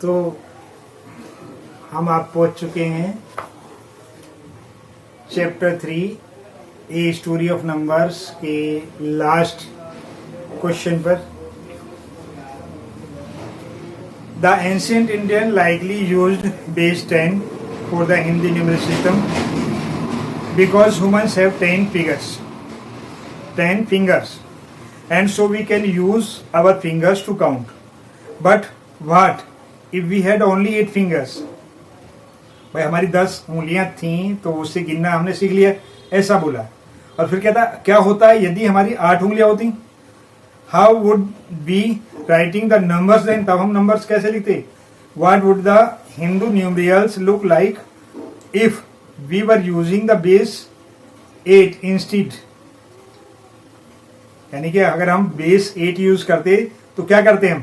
तो हम आप पहुंच चुके हैं chapter 3 a story of numbers के लास्ट क्वेश्चन पर। The ancient Indian likely used base 10 for the Hindi numeric system because humans have 10 fingers and so we can use our fingers to count. But what if we had only 8 fingers? भाई हमारी 10 उंगलियां थी तो उससे गिनना हमने सीख लिया, ऐसा बोला। और फिर कहता क्या होता है यदि हमारी 8 उंगलियां होती? How would be writing the numbers then? तब हम नंबर्स कैसे लिखते? What would the Hindu numericals look like if we were using the base 8 instead? यानी कि अगर हम बेस 8 यूज करते तो क्या करते हम,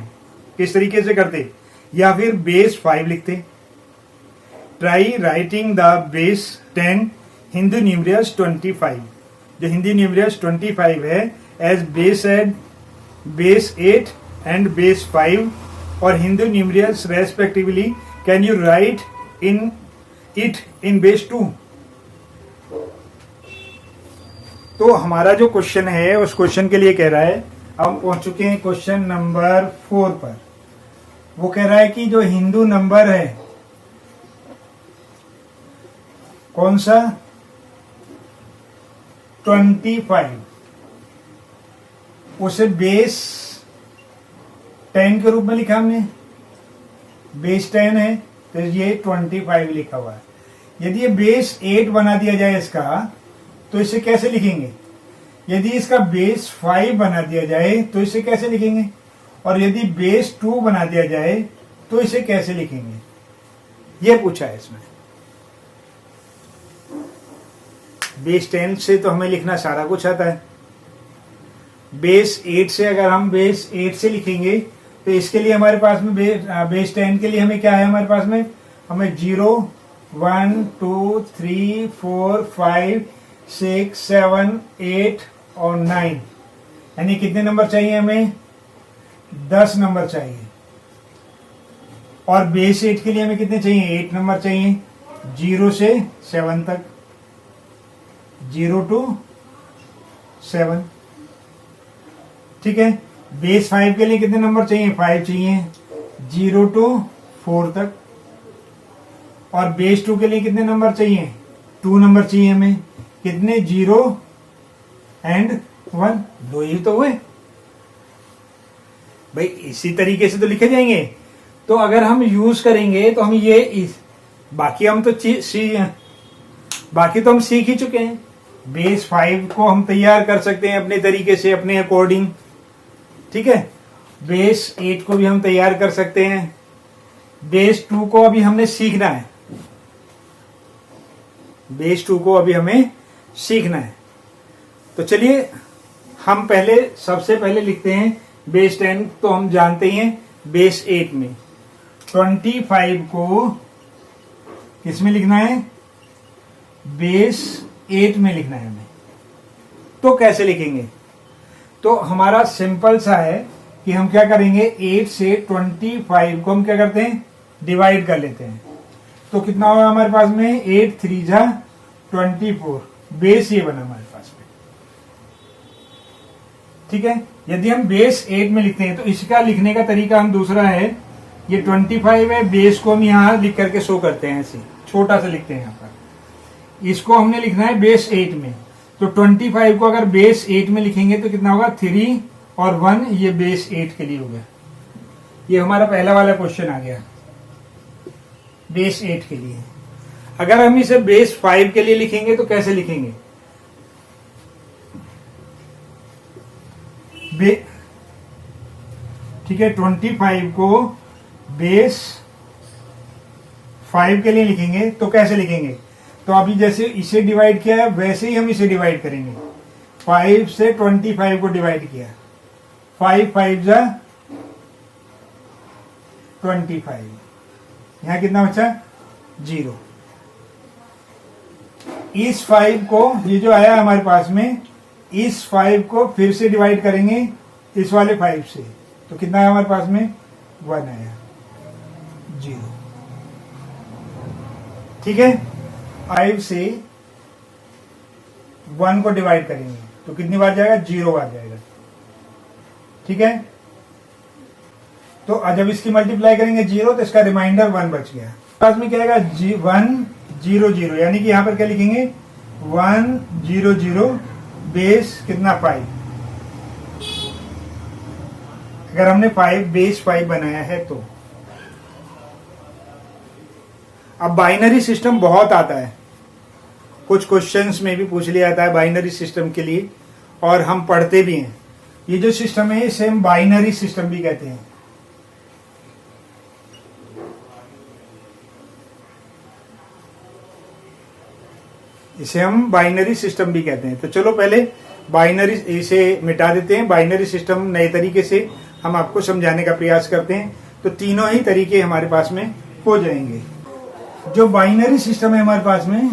किस तरीके से करते? या फिर बेस 5 लिखते। Try writing the base 10 Hindu numericals 25, जो हिंदी न्यूमरिकल्स 25 है, एज बेस 8 एंड बेस 5 और Hindu numericals respectively. Can you right in base 2? तो हमारा जो क्वेश्चन है उस क्वेश्चन के लिए कह रहा है, हम पहुंच चुके हैं क्वेश्चन नंबर 4 पर। वो कह रहा है कि जो हिंदू नंबर है कौन सा, 25, उसे बेस 10 के रूप में लिखा हमने। बेस 10 है तो ये 25 लिखा हुआ है। यदि ये बेस 8 बना दिया जाए इसका तो इसे कैसे लिखेंगे? यदि इसका बेस 5 बना दिया जाए तो इसे कैसे लिखेंगे? और यदि बेस 2 बना दिया जाए तो इसे कैसे लिखेंगे? यह पूछा है इसमें। बेस 10 से तो हमें लिखना सारा कुछ आता है। बेस 8 से अगर हम बेस 8 से लिखेंगे तो इसके लिए हमारे पास में बेस 10 के लिए हमें क्या है? हमारे पास में हमें 0 1 2 3 4 5 6 7 8 और 9, यानी कितने नंबर चाहिए हमें? 10 नंबर चाहिए। और बेस 8 के लिए हमें कितने चाहिए? 8 नंबर चाहिए, 0 से 7 तक, 0 to 7। ठीक है। बेस 5 के लिए कितने नंबर चाहिए? 5 चाहिए, 0 to 4 तक। और बेस 2 के लिए कितने नंबर चाहिए? 2 नंबर चाहिए हमें, कितने? 0 एंड 1, 2 ही तो हुए भाई। इसी तरीके से तो लिखे जाएंगे। तो अगर हम यूज करेंगे तो हम ये बाकी हम तो सीख ही चुके हैं। बेस 5 को हम तैयार कर सकते हैं अपने तरीके से, अपने अकॉर्डिंग। ठीक है। बेस 8 को भी हम तैयार कर सकते हैं। बेस 2 को अभी हमने सीखना है। बेस 2 को अभी हमें सीखना है। तो चलिए हम सबसे पहले लिखते हैं बेस 10। तो हम जानते हैं बेस 8 में 25 को किस में लिखना है? बेस 8 में लिखना है हमें। तो कैसे लिखेंगे? तो हमारा सिंपल सा है कि हम क्या करेंगे, 8 से 25 को हम क्या करते हैं? डिवाइड कर लेते हैं। तो कितना होगा हमारे पास में? 8 3 जा 24। बेस ये बना हमारे पास में। ठीक है। यदि हम बेस 8 में लिखते हैं तो इसका लिखने का तरीका हम दूसरा है। ये 25 है, बेस को हम यहां लिख करके शो करते हैं, ऐसे छोटा सा लिखते हैं यहां पर। इसको हमने लिखना है बेस 8 में। तो 25 को अगर बेस 8 में लिखेंगे तो कितना होगा? 3 और 1, ये बेस 8 के लिए हो गया। ये हमारा पहला वाला क्वेश्चन आ गया बेस 8 के लिए। अगर हम इसे बेस 5 के लिए लिखेंगे तो कैसे लिखेंगे? ठीक है। 25 को बेस 5 के लिए लिखेंगे तो कैसे लिखेंगे? तो अभी जैसे इसे डिवाइड किया है वैसे ही हम इसे डिवाइड करेंगे। 5 से 25 को डिवाइड किया, 5 5 जा 25, यहां कितना बचा? 0। इस 5 को, ये जो आया हमारे पास में, इस 5 को फिर से डिवाइड करेंगे इस वाले 5 से, तो कितना है हमारे पास में? 1 आया। 0। ठीक है, 5 से 1 को डिवाइड करेंगे तो कितनी बार जाएगा? 0 बार जाएगा। ठीक है, तो जब इसकी मल्टीप्लाई करेंगे 0 तो इसका रिमाइंडर 1 बच गया। पास में क्या आएगा? 1 0 0, यानी कि यहां पर क्या लिखेंगे? 1 0 0 बेस कितना? 5। अगर हमने 5 बेस 5 बनाया है तो। अब बाइनरी सिस्टम बहुत आता है, कुछ क्वेश्चंस में भी पूछ लिया जाता है बाइनरी सिस्टम के लिए, और हम पढ़ते भी हैं। ये जो सिस्टम है इसे हम बाइनरी सिस्टम भी कहते हैं। इसे हम बाइनरी सिस्टम भी कहते हैं। तो चलो पहले बाइनरी इसे मिटा देते हैं, बाइनरी सिस्टम नए तरीके से हम आपको समझाने का प्रयास करते हैं, तो तीनों ही तरीके हमारे पास में हो जाएंगे। जो बाइनरी सिस्टम है हमारे पास में,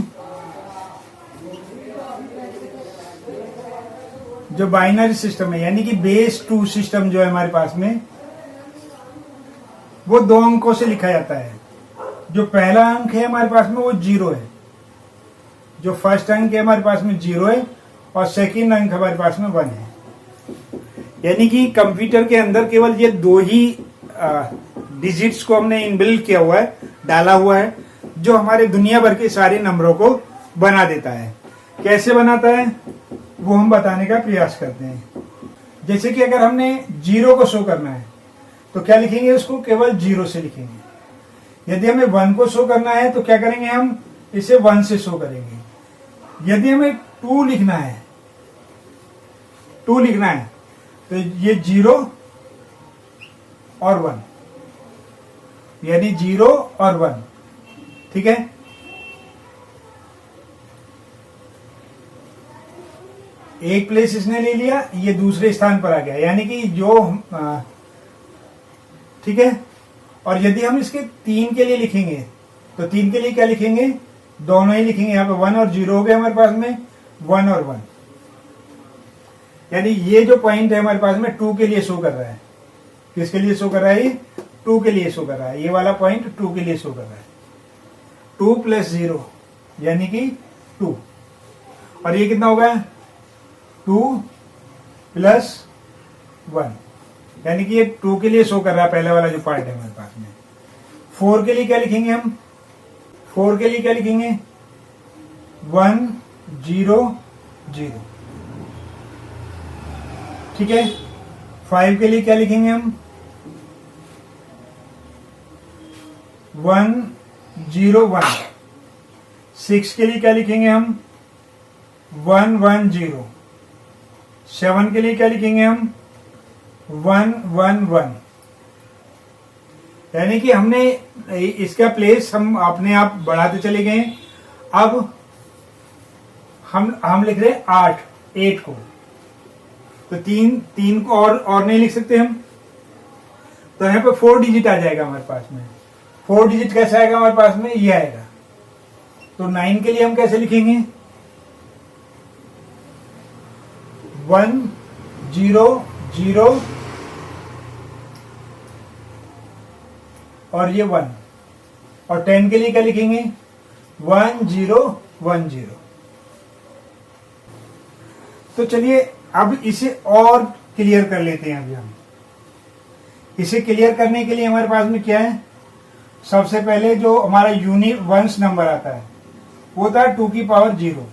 जो बाइनरी सिस्टम है यानी कि बेस 2 सिस्टम जो है हमारे पास में, वो 2 अंकों से लिखा जाता है। जो पहला अंक है हमारे पास में वो 0 है, जो फर्स्ट अंक है हमारे पास में 0 है, और सेकंड अंक हमारे पास में 1 है। यानी कि कंप्यूटर के अंदर केवल ये 2 ही डिजिट्स को हमने इनबिल्ट किया हुआ है, डाला हुआ है, जो हमारे दुनिया भर के सारे नंबरों को बना देता है। कैसे बनाता है वो हम बताने का प्रयास करते हैं। जैसे कि अगर हमने 0 को शो करना है तो क्या लिखेंगे? उसको केवल 0 से लिखेंगे। यदि हमें 1 को शो करना है तो क्या करेंगे? हम इसे 1 से शो करेंगे। यदि हमें 2 लिखना है, 2 लिखना है तो ये 0 और 1, यानी 0 और 1। ठीक है, एक प्लेस इसने ले लिया, ये दूसरे स्थान पर आ गया, यानी कि जो ठीक है। और यदि हम इसके 3 के लिए लिखेंगे तो 3 के लिए क्या लिखेंगे? दोनों ही लिखेंगे। यहाँ पे 1 और 0 हो गए हमारे पास में, 1 और 1, यानी ये जो पॉइंट है हमारे पास में 2 के लिए शो कर रहा है। किसके लिए शो कर रहा है? ये 2 के लिए शो कर रहा है। ये वाला पॉइंट 2 के लिए शो कर रहा है। 2 + 0 यानी कि 2, और ये कितना होगा? 2 + 1, यानी कि ये 2 के लिए शो कर रहा है, पहले वाला जो पार्ट है हमारे पास में। 4 के लिए क्या लिखेंगे हम? 4 के लिए क्या लिखेंगे? 1 0 0। ठीक है, 5 के लिए क्या लिखेंगे हम? 1 0 1। 6 के लिए क्या लिखेंगे हम? 1 1 0। 7 के लिए क्या लिखेंगे हम? 1 1 1। यानी कि हमने इसका प्लेस हम अपने आप बढ़ाते चले गए। अब हम लिख रहे हैं 8 को, तो 3 को और नहीं लिख सकते हम, तो यहाँ पे 4 डिजिट आ जाएगा हमारे पास में। 4 डिजिट कैसे आएगा हमारे पास में? ये आएगा। तो 9 के लिए हम कैसे लिखेंगे? 1 0 0 और ये 1। और 10 के लिए क्या लिखेंगे? 1 0 1 0। तो चलिए अब इसे और क्लियर कर लेते हैं। अभी हम इसे क्लियर करने के लिए हमारे पास में क्या है? सबसे पहले जो हमारा यूनिट वंस नंबर आता है वो होता है 2 की पावर 0।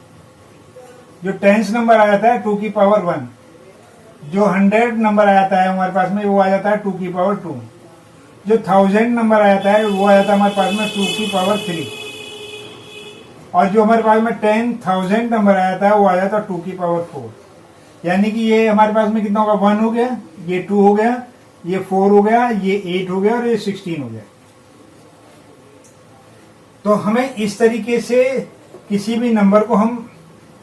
जो 10th नंबर आ जाता है 2 की पावर 1। जो 100 नंबर आ जाता है हमारे पास में वो आ जाता है 2 की पावर 2। जो 1000 नंबर आ जाता है वो आ जाता है हमारे पास में 2 की पावर 3। और जो हमारे पास में 10,000 नंबर आ जाता है वो आ जाता है 2 की पावर 4। यानी कि ये हमारे पास में कितना होगा? 1 हो गया, ये 2 हो गया, ये 4 हो गया, ये 8 हो गया और ये 16 हो गया। तो हमें इस तरीके से किसी भी नंबर को हम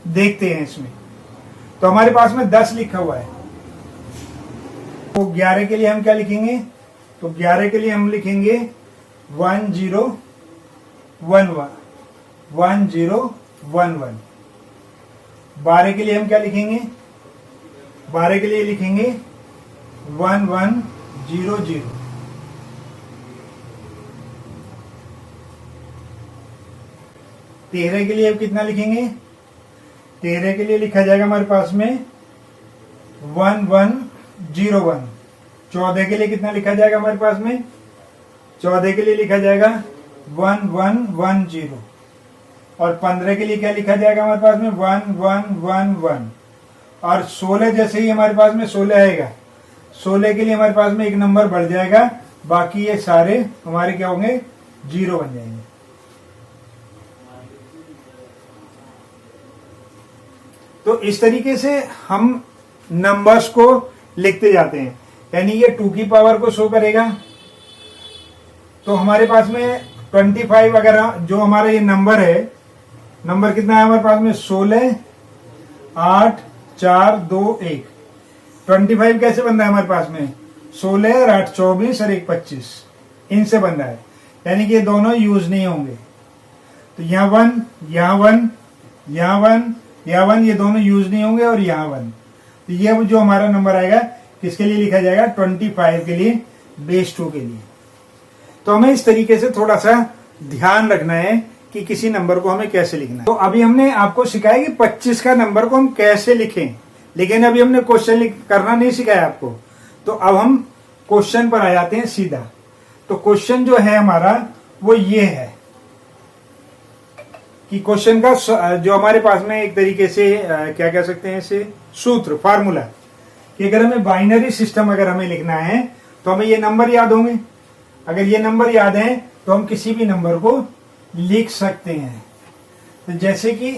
देखते हैं इसमें। तो हमारे पास में 10 लिखा हुआ है, तो 11 के लिए हम क्या लिखेंगे? तो 11 के लिए हम लिखेंगे 1 0 1 1 1 0 1 1। 12 के लिए हम क्या लिखेंगे? 12 के लिए लिखेंगे 1 1 0 0। 13 के लिए अब कितना लिखेंगे? 13 के लिए लिखा जाएगा हमारे पास में 1101। 14 के लिए कितना लिखा जाएगा हमारे पास में? 14 के लिए लिखा जाएगा 1110। और 15 के लिए क्या लिखा जाएगा हमारे पास में? 1111। और 16 जैसे ही हमारे पास में 16 आएगा, 16 के लिए हमारे पास में एक नंबर बढ़ जाएगा, बाकी ये सारे हमारे क्या होंगे? 0 बन जाएंगे। तो इस तरीके से हम नंबर्स को लिखते जाते हैं। यानी ये 2 की पावर को शो करेगा। तो हमारे पास में 25 अगर जो हमारा ये नंबर है, नंबर कितना है हमारे पास में? 16, 8, 4, 2, 1। 25 कैसे बन रहा है हमारे पास में? 16 और 8 24 और 1 25, इनसे बन रहा है। यानी कि ये दोनों यूज नहीं होंगे। तो यहाँ 1, यहाँ 1, यहाँ 1, यहाँ 1, ये दोनों यूज नहीं होंगे, और यहाँ 1। तो ये जो हमारा नंबर आएगा किसके लिए लिखा जाएगा? 25 के लिए, बेस 2 के लिए। तो हमें इस तरीके से थोड़ा सा ध्यान रखना है कि किसी नंबर को हमें कैसे लिखना है। तो अभी हमने आपको सिखाया कि 25 का नंबर को हम कैसे लिखें, लेकिन अभी हमने क्वेश्चन करना नहीं सिखाया आपको। तो अब हम क्वेश्चन पर आ जाते हैं सीधा। तो क्वेश्चन जो है हमारा वो ये है कि क्वेश्चन का जो हमारे पास में एक तरीके से क्या कह सकते हैं इसे, सूत्र, फार्मूला, कि अगर हमें बाइनरी सिस्टम अगर हमें लिखना है तो हमें ये नंबर याद होंगे। अगर ये नंबर याद है तो हम किसी भी नंबर को लिख सकते हैं। तो जैसे कि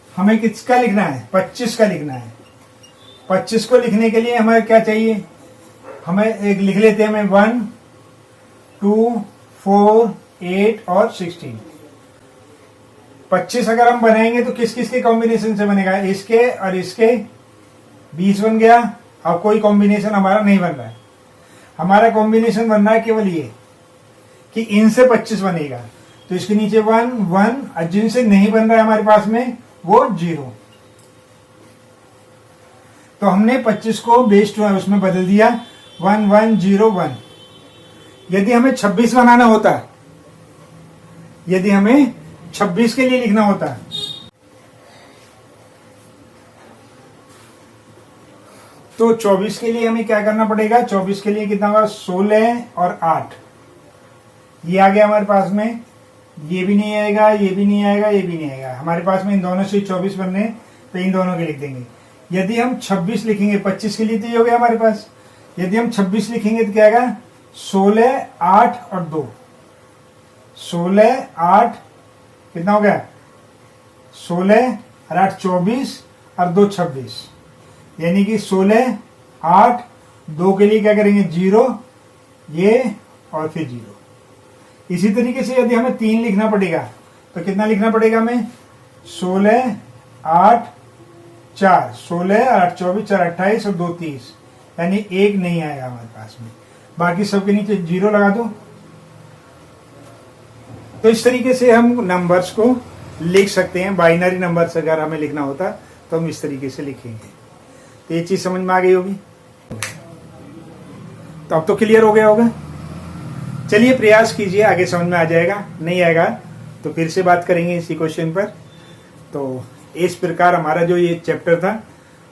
हमें किसका लिखना है? 25 का लिखना है। 25 को लिखने के लिए हमें क्या चाहिए? हमें एक लिख लेते हैं, हमें 1, 2, 4, 8 और 16। 25 अगर हम बनाएंगे तो किस किस के कॉम्बिनेशन से बनेगा? इसके और इसके 20 बन गया। अब कोई कॉम्बिनेशन हमारा नहीं बन रहा है। हमारा कॉम्बिनेशन बन रहा है केवल ये कि इनसे 25 बनेगा। तो इसके नीचे 1, 1, और जिनसे नहीं बन रहा है हमारे पास में वो 0। तो हमने 25 को बेस 2 है उसमें बदल दिया, 1, 1, 0, 1। यदि हमें 26 बनाना होता, यदि हमें 26 के लिए लिखना होता, तो 24 के लिए हमें क्या करना पड़ेगा? 24 के लिए कितना होगा? 16 और 8। ये आ गया हमारे पास में। ये भी नहीं आएगा, ये भी नहीं आएगा, ये भी नहीं आएगा। हमारे पास में इन दोनों से 24 बनने, तो इन दोनों के लिख देंगे। यदि हम 26 लिखेंगे 25 के लिए, तो ये हो गया हमारे पास। यदि हम 26 लिखेंगे तो क्या आएगा? 16, 8 और 2। 16, 8 कितना हो गया? 16 और 8 24 और 2 26। यानी कि 16, 8, 2 के लिए क्या करेंगे? 0, ये और फिर 0। इसी तरीके से यदि हमें 3 लिखना पड़ेगा तो कितना लिखना पड़ेगा हमें? 16, 8, 4। 16 और 8 24 और 28 और 2 30। यानी 1 नहीं आएगा हमारे पास में। बाकी सबके नीचे 0 लगा दो। तो इस तरीके से हम नंबर्स को लिख सकते हैं। बाइनरी नंबर्स अगर हमें लिखना होता तो हम इस तरीके से लिखेंगे। तो ये चीज समझ में आ गई होगी। तो अब तो क्लियर हो गया होगा। चलिए प्रयास कीजिए, आगे समझ में आ जाएगा। नहीं आएगा तो फिर से बात करेंगे इसी क्वेश्चन पर। तो इस प्रकार हमारा जो ये चैप्टर था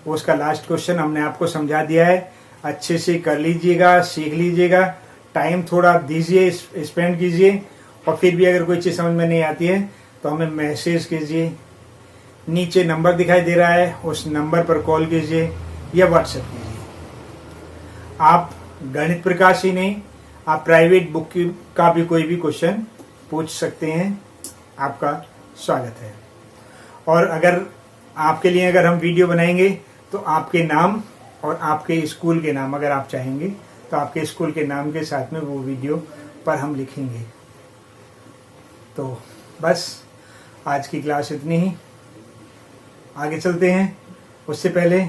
उसका लास्ट क्वेश्चन हमने आपको समझा दिया है। अच्छे से कर लीजिएगा, सीख लीजिएगा, टाइम थोड़ा दीजिए, स्पेंड कीजिए। और फिर भी अगर कोई चीज़ समझ में नहीं आती है तो हमें मैसेज कीजिए। नीचे नंबर दिखाई दे रहा है, उस नंबर पर कॉल कीजिए या व्हाट्सएप कीजिए। आप गणित प्रकाश ही नहीं, आप प्राइवेट बुक का भी कोई भी क्वेश्चन पूछ सकते हैं। आपका स्वागत है। और अगर आपके लिए अगर हम वीडियो बनाएंगे तो आपके नाम और आपके स्कूल के नाम अगर आप चाहेंगे तो आपके स्कूल के नाम के साथ में वो वीडियो पर हम लिखेंगे। तो बस आज की क्लास इतनी ही। आगे चलते हैं, उससे पहले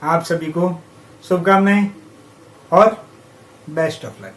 आप सभी को शुभकामनाएं और बेस्ट ऑफ लक।